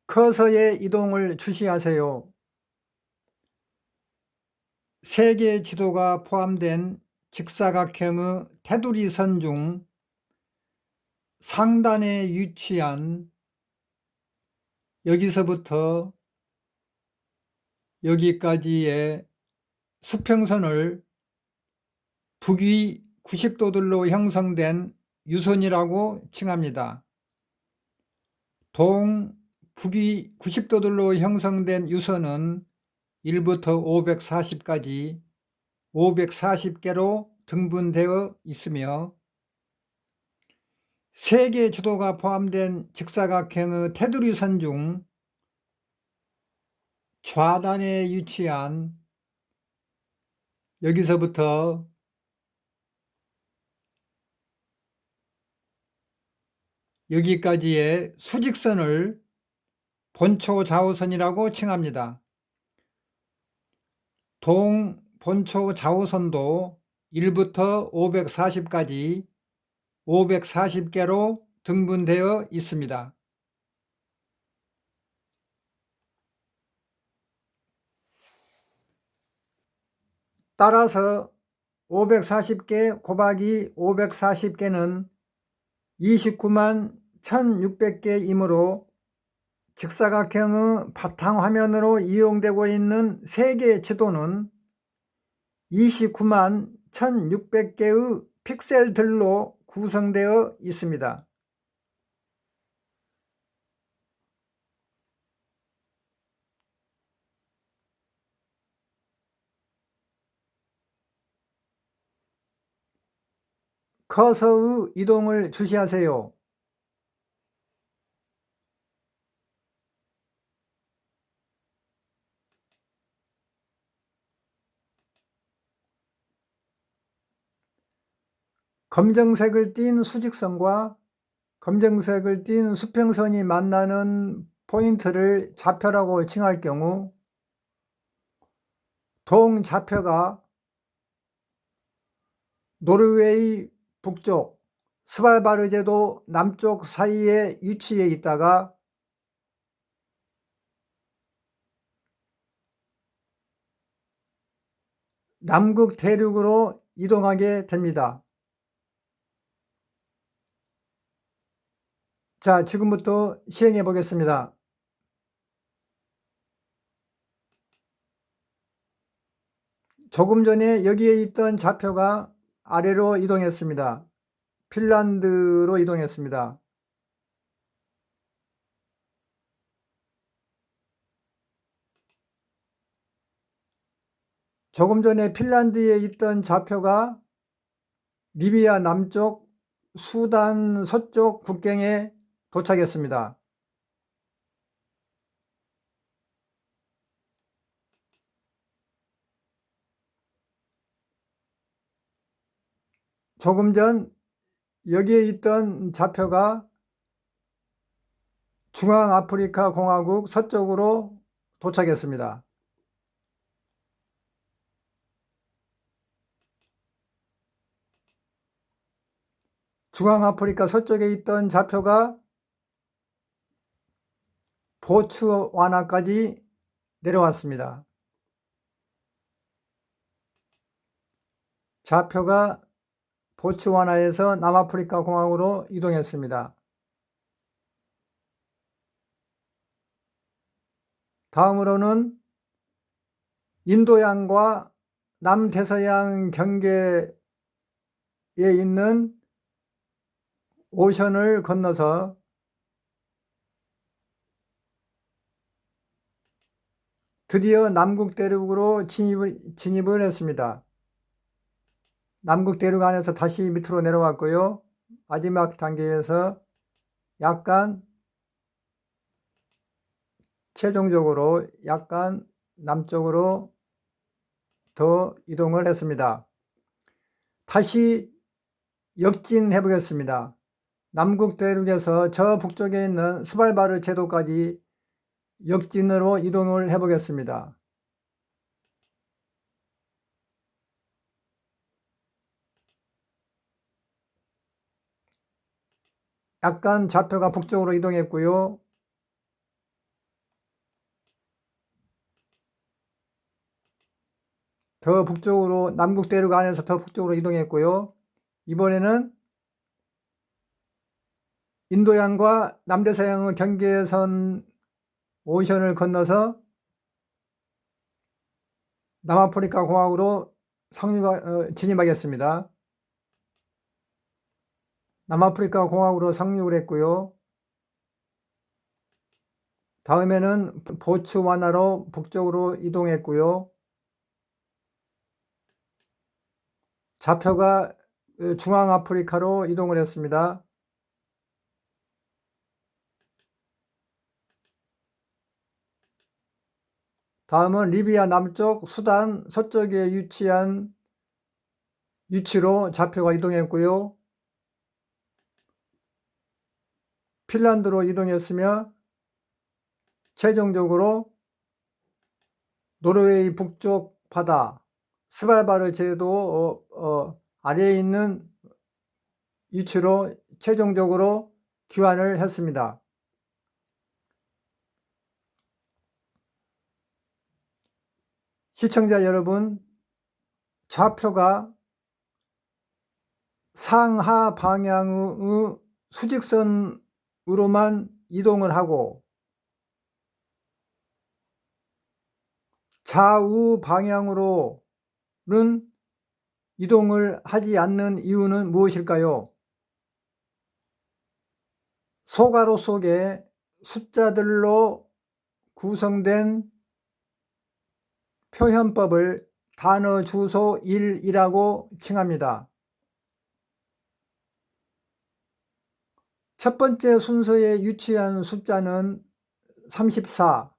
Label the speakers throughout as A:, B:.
A: 커서의 이동을 주시하세요. 세계 지도가 포함된 직사각형의 테두리선 중 상단에 위치한 여기서부터 여기까지의 수평선을 북위 90도들로 형성된 유선이라고 칭합니다. 북위 90도들로 형성된 유선은 1부터 540까지 540개로 등분되어 있으며 세계 지도가 포함된 직사각형의 테두리선 중 좌단에 위치한 여기서부터 여기까지의 수직선을 본초 좌우선이라고 칭합니다. 본초 좌우선도 1부터 540까지 540개로 등분되어 있습니다. 따라서 540개 곱하기 540개는 29만 1600개이므로 직사각형의 바탕화면으로 이용되고 있는 세계 지도는 29만 1600개의 픽셀들로 구성되어 있습니다. 커서의 이동을 주시하세요. 검정색을 띤 수직선과 검정색을 띤 수평선이 만나는 포인트를 좌표라고 칭할 경우 동좌표가 노르웨이 북쪽, 스발바르제도 남쪽 사이에 위치해 있다가 남극 대륙으로 이동하게 됩니다. 자, 지금부터 시행해 보겠습니다. 조금 전에 여기에 있던 좌표가 아래로 이동했습니다. 핀란드로 이동했습니다. 조금 전에 핀란드에 있던 좌표가 리비아 남쪽, 수단 서쪽 국경에 도착했습니다. 조금 전 여기에 있던 좌표가 중앙아프리카 공화국 서쪽으로 도착했습니다. 중앙아프리카 서쪽에 있던 좌표가 보츠와나까지 내려왔습니다. 좌표가 보츠와나에서 남아프리카 공화국으로 이동했습니다. 다음으로는 인도양과 남대서양 경계에 있는 오션을 건너서 드디어 남극 대륙으로 진입을 했습니다. 남극 대륙 안에서 다시 밑으로 내려왔고요. 마지막 단계에서 약간 최종적으로 약간 남쪽으로 더 이동을 했습니다. 다시 역진해 보겠습니다. 남극 대륙에서 저 북쪽에 있는 스발바르 제도까지 역진으로 이동을 해 보겠습니다. 약간 좌표가 북쪽으로 이동했고요. 더 북쪽으로 남극 대륙 안에서 더 북쪽으로 이동했고요. 이번에는 인도양과 남대서양의 경계선 오션을 건너서 남아프리카 공화국으로 진입하겠습니다. 남아프리카 공화국으로 상륙을 했고요. 다음에는 보츠와나로 북쪽으로 이동했고요. 좌표가 중앙아프리카로 이동을 했습니다. 다음은 리비아 남쪽, 수단 서쪽에 위치한 위치로 좌표가 이동했고요. 핀란드로 이동했으며 최종적으로 노르웨이 북쪽 바다 스발바르 제도 아래에 있는 위치로 최종적으로 귀환을 했습니다. 시청자 여러분, 좌표가 상하 방향의 수직선으로만 이동을 하고 좌우 방향으로는 이동을 하지 않는 이유는 무엇일까요? 소가로 속에 숫자들로 구성된 표현법을 단어 주소 1이라고 칭합니다. 첫 번째 순서에 위치한 숫자는 34,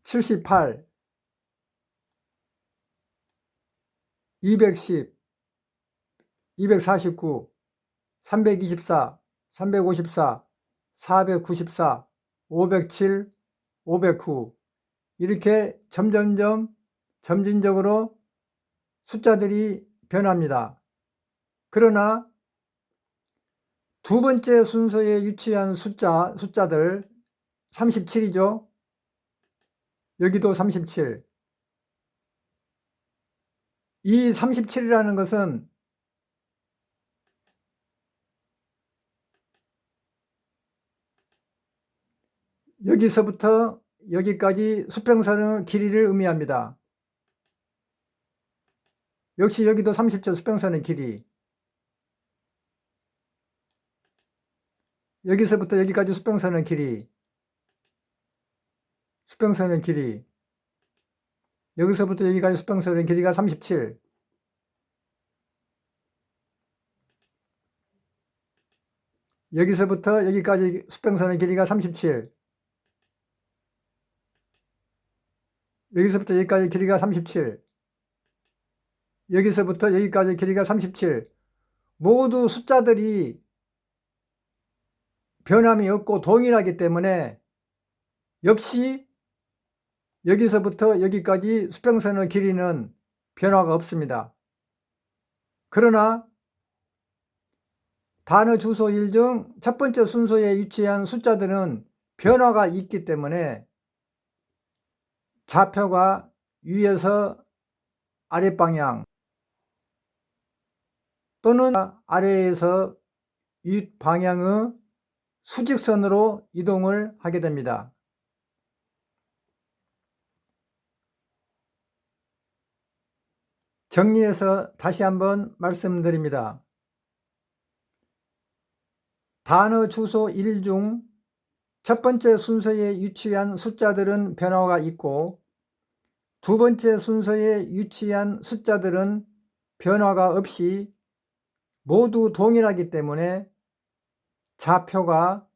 A: 78, 210, 249, 324, 354, 494, 507, 509 이렇게 점진적으로 숫자들이 변합니다. 그러나 두 번째 순서에 위치한 숫자들 37이죠. 여기도 37. 이 37이라는 것은 여기서부터 여기까지 수평선의 길이를 의미합니다. 역시 여기도 30초 수평선의 길이. 여기서부터 여기까지 수평선의 길이. 수평선의 길이. 여기서부터 여기까지 수평선의 길이가 37. 여기서부터 여기까지 수평선의 길이가 37. 여기서부터 여기까지 길이가 37. 여기서부터 여기까지 길이가 37. 모두 숫자들이 변함이 없고 동일하기 때문에 역시 여기서부터 여기까지 수평선의 길이는 변화가 없습니다. 그러나 단어 주소 1 중 첫 번째 순서에 위치한 숫자들은 변화가 있기 때문에 좌표가 위에서 아랫방향 또는 아래에서 윗방향의 수직선으로 이동을 하게 됩니다. 정리해서 다시 한번 말씀드립니다. 단어 주소 1 중 첫 번째 순서에 위치한 숫자들은 변화가 있고 두 번째 순서에 위치한 숫자들은 변화가 없이 모두 동일하기 때문에 좌표가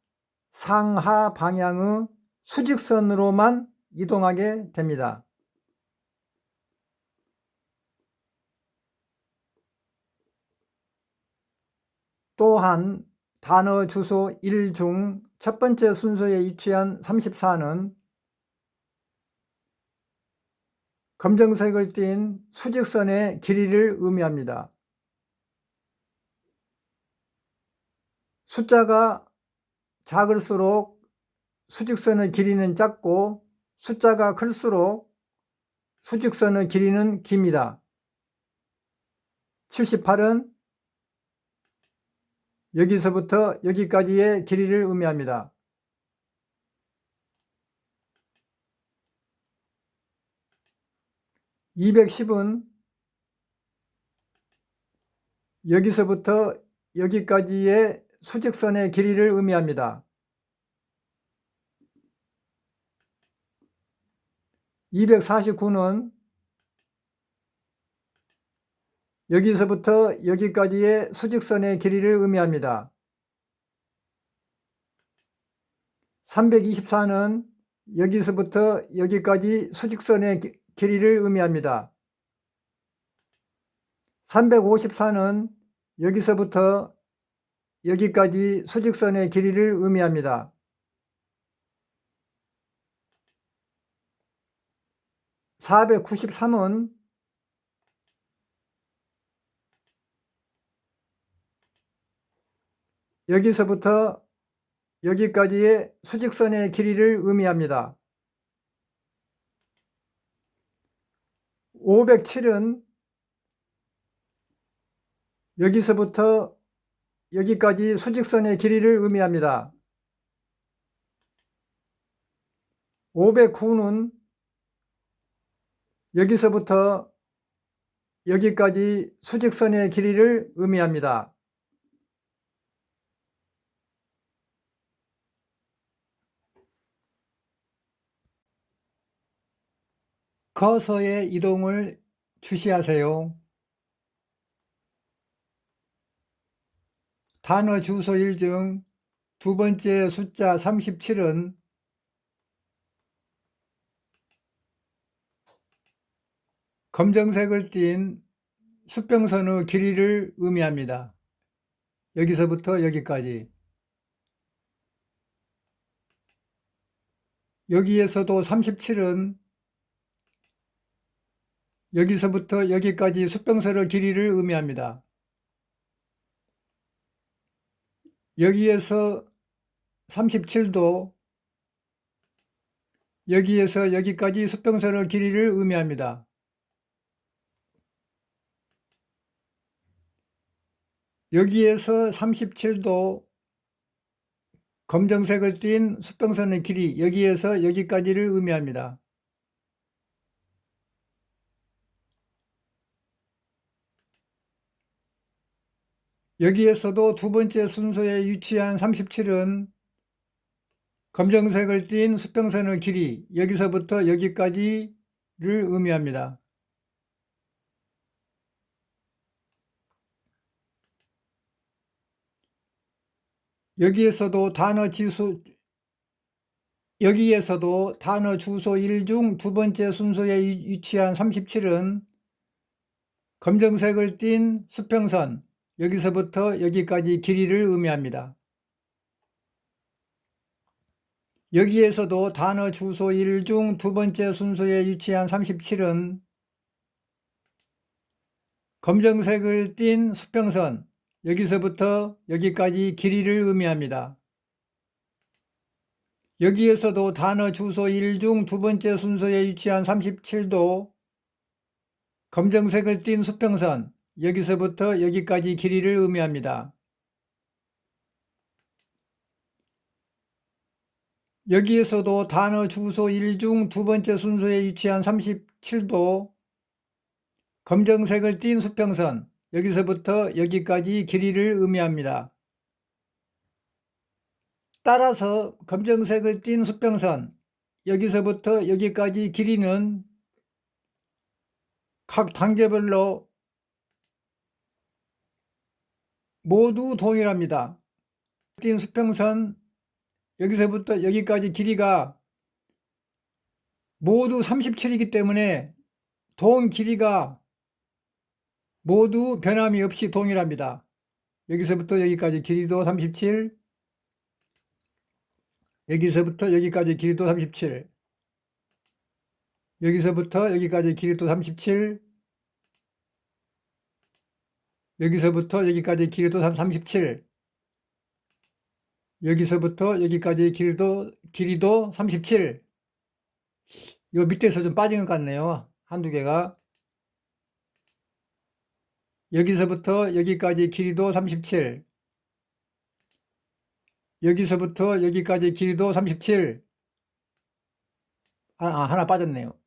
A: 상하 방향의 수직선으로만 이동하게 됩니다. 또한 단어 주소 1 중 첫 번째 순서에 위치한 34는 검정색을 띤 수직선의 길이를 의미합니다. 숫자가 작을수록 수직선의 길이는 작고 숫자가 클수록 수직선의 길이는 깁니다. 78은 여기서부터 여기까지의 길이를 의미합니다. 210은 여기서부터 여기까지의 수직선의 길이를 의미합니다. 249는 여기서부터 여기까지의 수직선의 길이를 의미합니다. 324는 여기서부터 여기까지 수직선의 길이를 의미합니다. 354는 여기서부터 여기까지 수직선의 길이를 의미합니다. 493은 여기서부터 여기까지의 수직선의 길이를 의미합니다. 507은 여기서부터 여기까지 수직선의 길이를 의미합니다. 509는 여기서부터 여기까지 수직선의 길이를 의미합니다. 커서의 이동을 주시하세요. 단어 주소 1 중 두 번째 숫자 37은 검정색을 띤 수평선의 길이를 의미합니다. 여기서부터 여기까지. 여기에서도 37은 여기서부터 여기까지 수평선의 길이를 의미합니다. 여기에서 37도 여기에서 여기까지 수평선의 길이를 의미합니다. 여기에서 37도 검정색을 띤 수평선의 길이 여기에서 여기까지를 의미합니다. 여기에서도 두 번째 순서에 위치한 37은 검정색을 띤 수평선의 길이 여기서부터 여기까지를 의미합니다. 여기에서도 단어 주소 1 중 두 번째 순서에 위치한 37은 검정색을 띤 수평선 여기서부터 여기까지 길이를 의미합니다. 여기에서도 단어 주소 1 중 두 번째 순서에 위치한 37은 검정색을 띤 수평선 여기서부터 여기까지 길이를 의미합니다. 여기에서도 단어 주소 1 중 두 번째 순서에 위치한 37도 검정색을 띤 수평선 여기서부터 여기까지 길이를 의미합니다. 여기에서도 단어 주소 1 중 두 번째 순서에 위치한 37도 검정색을 띤 수평선 여기서부터 여기까지 길이를 의미합니다. 따라서 검정색을 띤 수평선 여기서부터 여기까지 길이는 각 단계별로 모두 동일합니다. 띤 수평선 여기서부터 여기까지 길이가 모두 37이기 때문에 동 길이가 모두 변함이 없이 동일합니다. 여기서부터 여기까지 길이도 37, 여기서부터 여기까지 길이도 37, 여기서부터 여기까지 길이도 37, 여기서부터 여기까지 길이도 37, 여기서부터 여기까지 길이도 37. 요 밑에서 좀 빠진 것 같네요. 한두 개가. 여기서부터 여기까지 길이도 37. 여기서부터 여기까지 길이도 37. 하나 빠졌네요.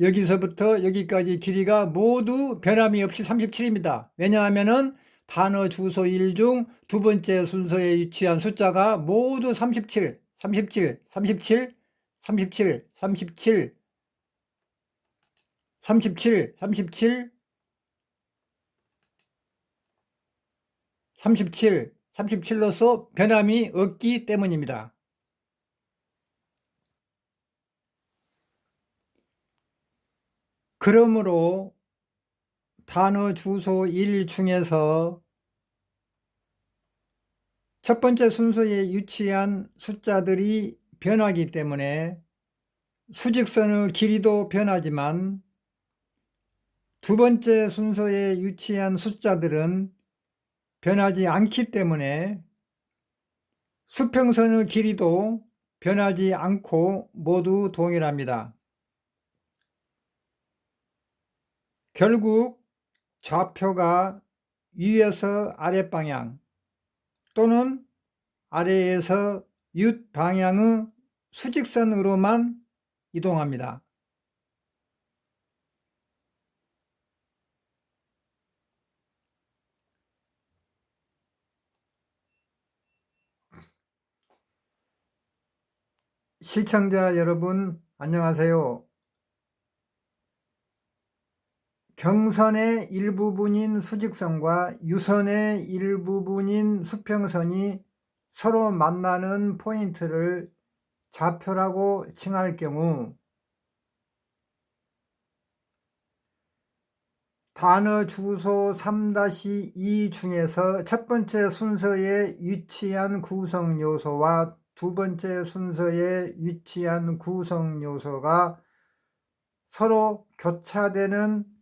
A: 여기서부터 여기까지 길이가 모두 변함이 없이 37입니다. 왜냐하면은 단어 주소 1 중 두 번째 순서에 위치한 숫자가 모두 37, 37, 37, 37, 37, 37, 37, 37, 37로서 변함이 없기 때문입니다. 그러므로 단어 주소 1 중에서 첫 번째 순서에 위치한 숫자들이 변하기 때문에 수직선의 길이도 변하지만 두 번째 순서에 위치한 숫자들은 변하지 않기 때문에 수평선의 길이도 변하지 않고 모두 동일합니다. 결국 좌표가 위에서 아랫방향 또는 아래에서 윗방향의 수직선으로만 이동합니다. 시청자 여러분, 안녕하세요. 경선의 일부분인 수직선과 유선의 일부분인 수평선이 서로 만나는 포인트를 좌표라고 칭할 경우 단어 주소 3-2 중에서 첫 번째 순서에 위치한 구성 요소와 두 번째 순서에 위치한 구성 요소가 서로 교차되는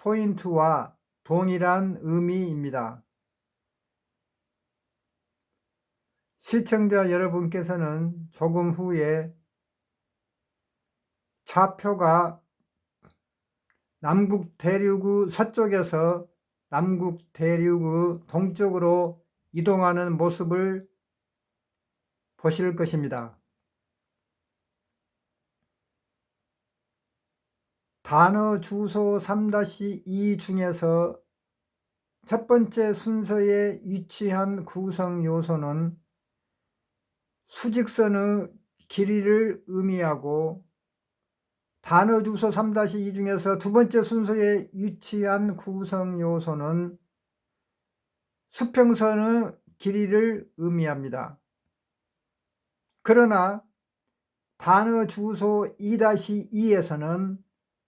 A: 포인트와 동일한 의미입니다. 시청자 여러분께서는 조금 후에 좌표가 남극 대륙의 서쪽에서 남극 대륙의 동쪽으로 이동하는 모습을 보실 것입니다. 단어 주소 3-2 중에서 첫 번째 순서에 위치한 구성 요소는 수직선의 길이를 의미하고 단어 주소 3-2 중에서 두 번째 순서에 위치한 구성 요소는 수평선의 길이를 의미합니다. 그러나 단어 주소 2-2에서는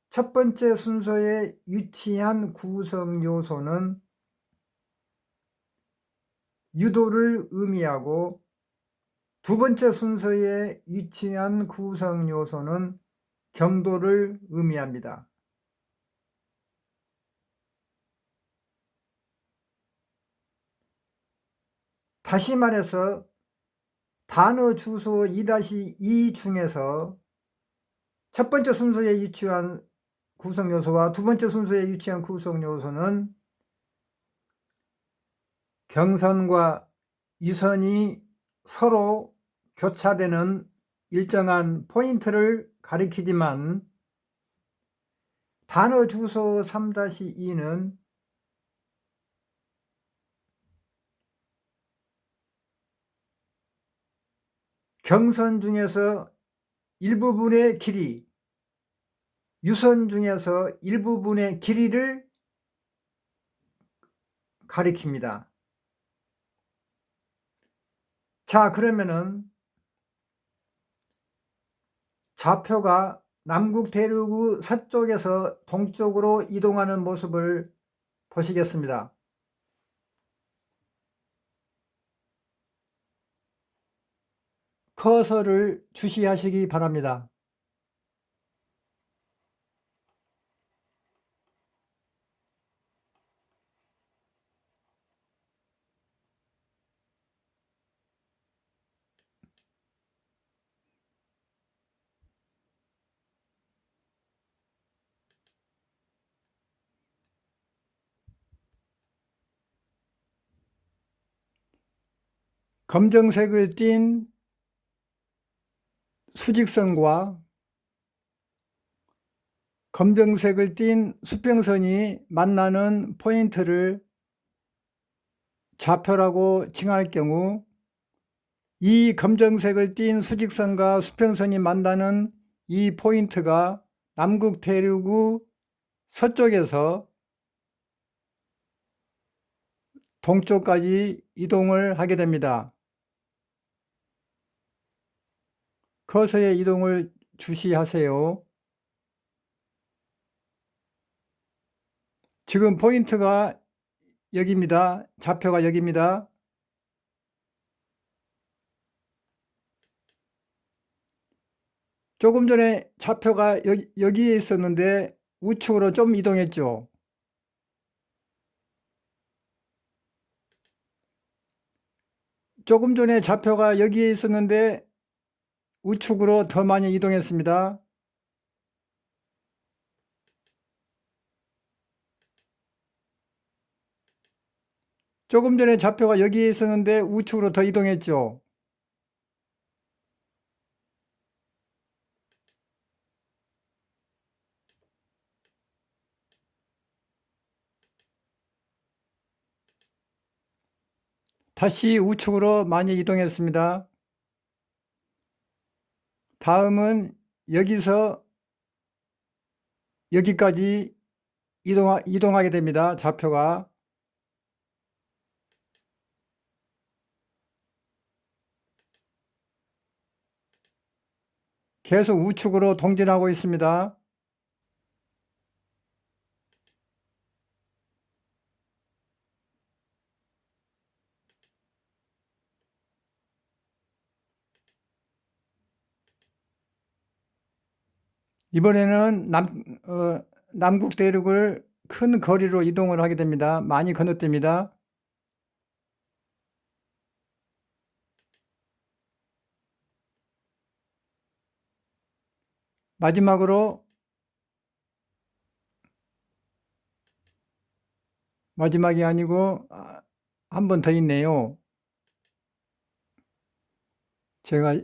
A: 첫 번째 순서에 위치한 구성 요소는 유도를 의미하고 두 번째 순서에 위치한 구성 요소는 경도를 의미합니다. 다시 말해서 단어 주소 2-2 중에서 첫 번째 순서에 위치한 구성 요소와 두 번째 순서에 위치한 구성 요소는 경선과 이선이 서로 교차되는 일정한 포인트를 가리키지만 단어 주소 3-2는 경선 중에서 일부분의 길이, 유선 중에서 일부분의 길이를 가리킵니다. 자, 그러면은 좌표가 남극 대륙의 서쪽에서 동쪽으로 이동하는 모습을 보시겠습니다. 커서를 주시하시기 바랍니다. 검정색을 띤 수직선과 검정색을 띤 수평선이 만나는 포인트를 좌표라고 칭할 경우 이 검정색을 띤 수직선과 수평선이 만나는 이 포인트가 남극 대륙의 서쪽에서 동쪽까지 이동을 하게 됩니다. 커서의 이동을 주시하세요. 지금 포인트가 여기입니다. 좌표가 여기입니다. 조금 전에 좌표가 여기에 있었는데 우측으로 좀 이동했죠. 조금 전에 좌표가 여기에 있었는데 우측으로 더 많이 이동했습니다. 조금 전에 좌표가 여기에 있었는데 우측으로 더 이동했죠. 다시 우측으로 많이 이동했습니다. 다음은 여기서 여기까지 이동하게 됩니다. 좌표가. 계속 우측으로 동진하고 있습니다. 이번에는 남극 대륙을 큰 거리로 이동을 하게 됩니다. 많이 건너뜁니다. 마지막으로 마지막이 아니고 한 번 더 있네요. 제가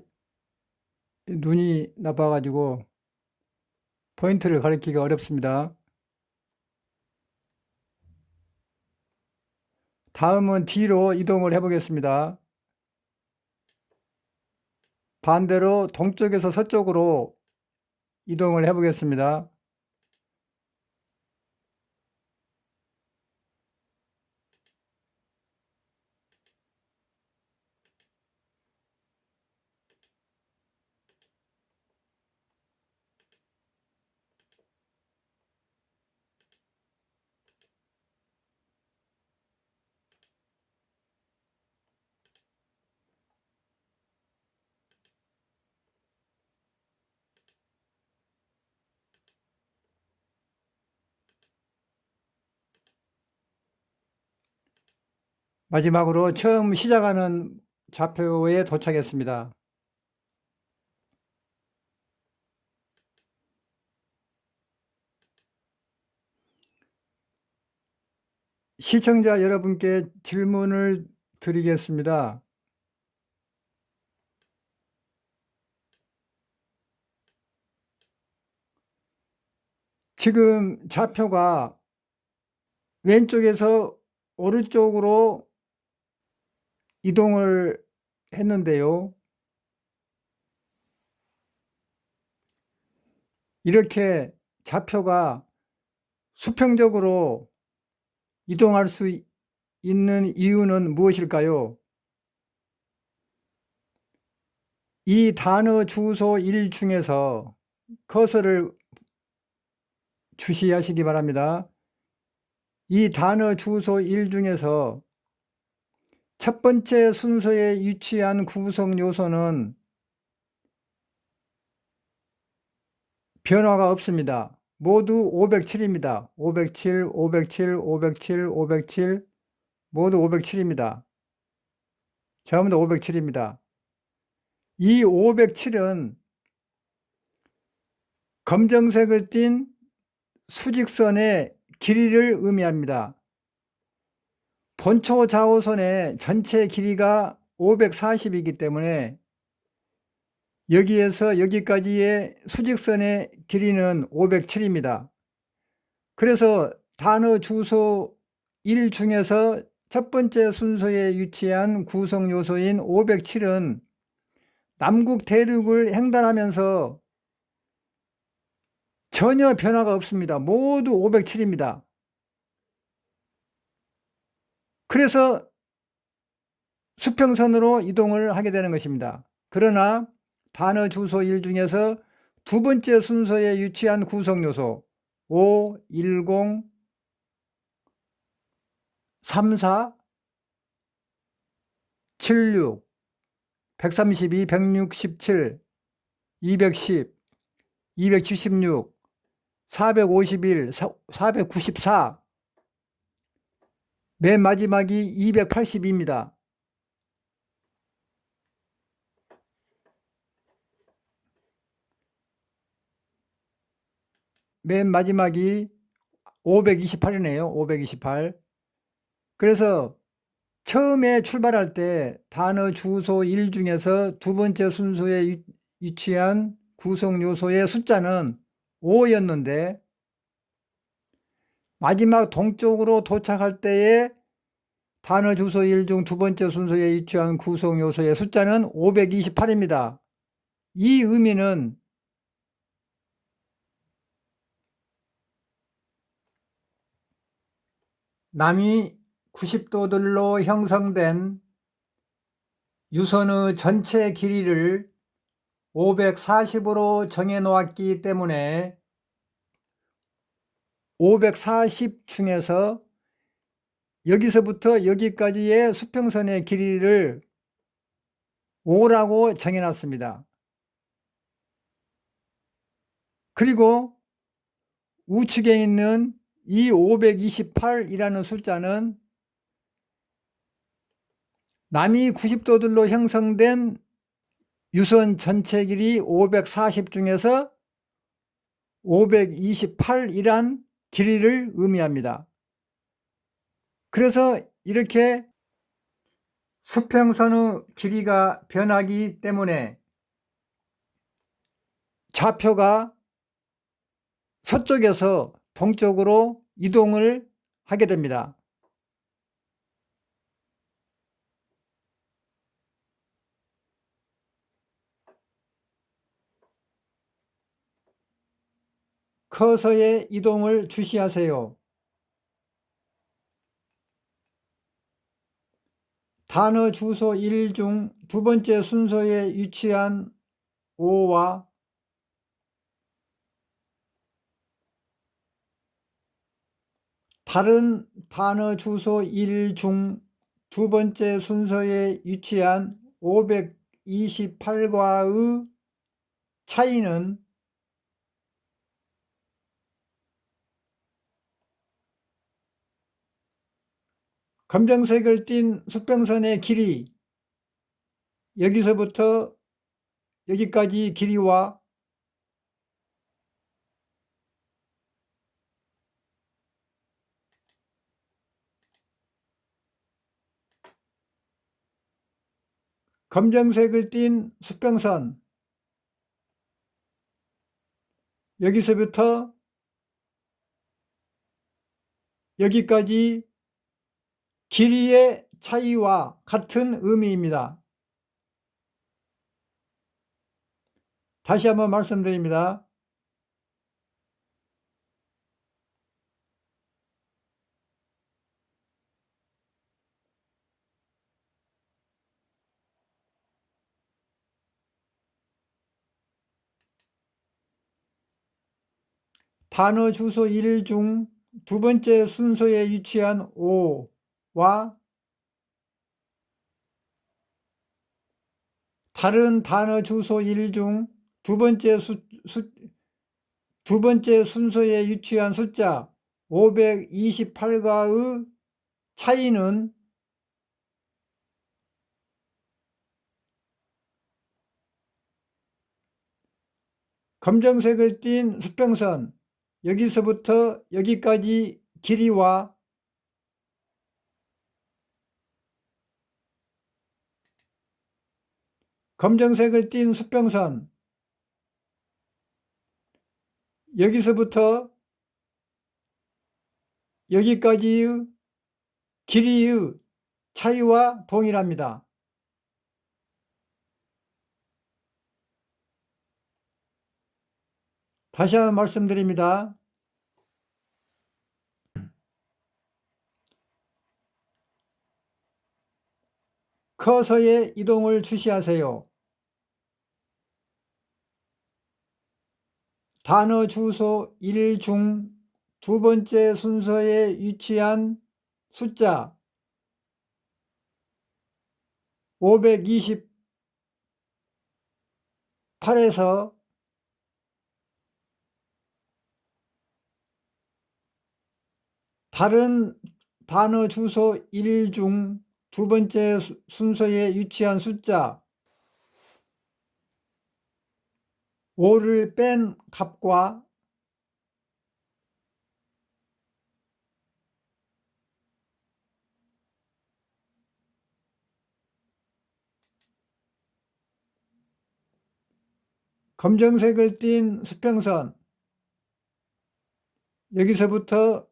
A: 눈이 나빠가지고 포인트를 가리키기가 어렵습니다. 다음은 뒤로 이동을 해보겠습니다. 반대로 동쪽에서 서쪽으로 이동을 해보겠습니다. 마지막으로 처음 시작하는 좌표에 도착했습니다. 시청자 여러분께 질문을 드리겠습니다. 지금 좌표가 왼쪽에서 오른쪽으로 이동을 했는데요. 이렇게 좌표가 수평적으로 이동할 수 있는 이유는 무엇일까요? 이 단어 주소 1 중에서 커서를 주시하시기 바랍니다. 이 단어 주소 1 중에서 첫 번째 순서에 위치한 구성 요소는 변화가 없습니다. 모두 507입니다. 507, 507, 507, 507, 모두 507입니다. 전부 다 507입니다. 이 507은 검정색을 띤 수직선의 길이를 의미합니다. 본초 좌우선의 전체 길이가 540이기 때문에 여기에서 여기까지의 수직선의 길이는 507입니다. 그래서 단어 주소 1 중에서 첫 번째 순서에 위치한 구성 요소인 507은 남극 대륙을 횡단하면서 전혀 변화가 없습니다. 모두 507입니다. 그래서 수평선으로 이동을 하게 되는 것입니다. 그러나 단어 주소 1 중에서 두 번째 순서에 위치한 구성 요소 5, 10, 34, 76, 132, 167, 210, 276, 451, 494, 맨 마지막이 282입니다. 맨 마지막이 528이네요. 528. 그래서 처음에 출발할 때 단어 주소 1 중에서 두 번째 순서에 위치한 구성 요소의 숫자는 5였는데 마지막 동쪽으로 도착할 때에 단어 주소 1 중 두 번째 순서에 위치한 구성 요소의 숫자는 528입니다. 이 의미는 남이 90도들로 형성된 유선의 전체 길이를 540으로 정해 놓았기 때문에 540 중에서 여기서부터 여기까지의 수평선의 길이를 5라고 정해 놨습니다. 그리고 우측에 있는 이 528이라는 숫자는 남이 90도들로 형성된 유선 전체 길이 540 중에서 528이란 길이를 의미합니다. 그래서 이렇게 수평선의 길이가 변하기 때문에 좌표가 서쪽에서 동쪽으로 이동을 하게 됩니다. 커서의 이동을 주시하세요. 단어 주소 1 중 두 번째 순서에 위치한 5와 다른 단어 주소 1 중 두 번째 순서에 위치한 528과의 차이는 검정색을 띤 수평선의 길이, 여기서부터 여기까지 길이와 검정색을 띤 수평선, 여기서부터 여기까지 길이의 차이와 같은 의미입니다. 다시 한번 말씀드립니다. 단어 주소 1 중 두 번째 순서에 위치한 5와 다른 단어 주소 1 중 두 번째 순서에 위치한 숫자 528과의 차이는 검정색을 띤 수평선, 여기서부터 여기까지 길이와 검정색을 띤 수평선, 여기서부터 여기까지의 길이의 차이와 동일합니다. 다시 한번 말씀드립니다. 커서의 이동을 주시하세요. 단어 주소 1 중 두 번째 순서에 위치한 숫자 528에서 다른 단어 주소 1 중 두 번째 순서에 위치한 숫자 5를 뺀 값과 검정색을 띤 수평선, 여기서부터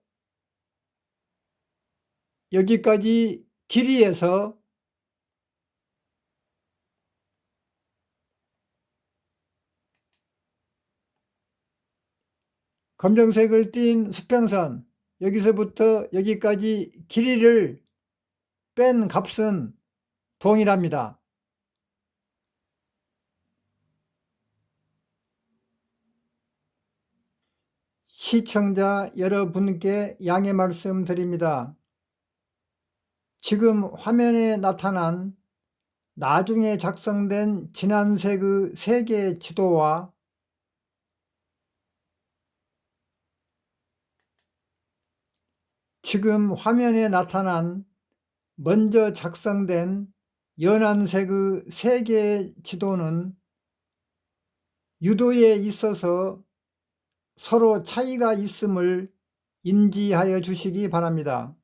A: 여기까지 길이에서 검정색을 띤 수평선, 여기서부터 여기까지 길이를 뺀 값은 동일합니다. 시청자 여러분께 양해 말씀드립니다. 지금 화면에 나타난 나중에 작성된 진한색의 세계 지도와 지금 화면에 나타난 먼저 작성된 연한색의 세계 지도는 유도에 있어서 서로 차이가 있음을 인지하여 주시기 바랍니다.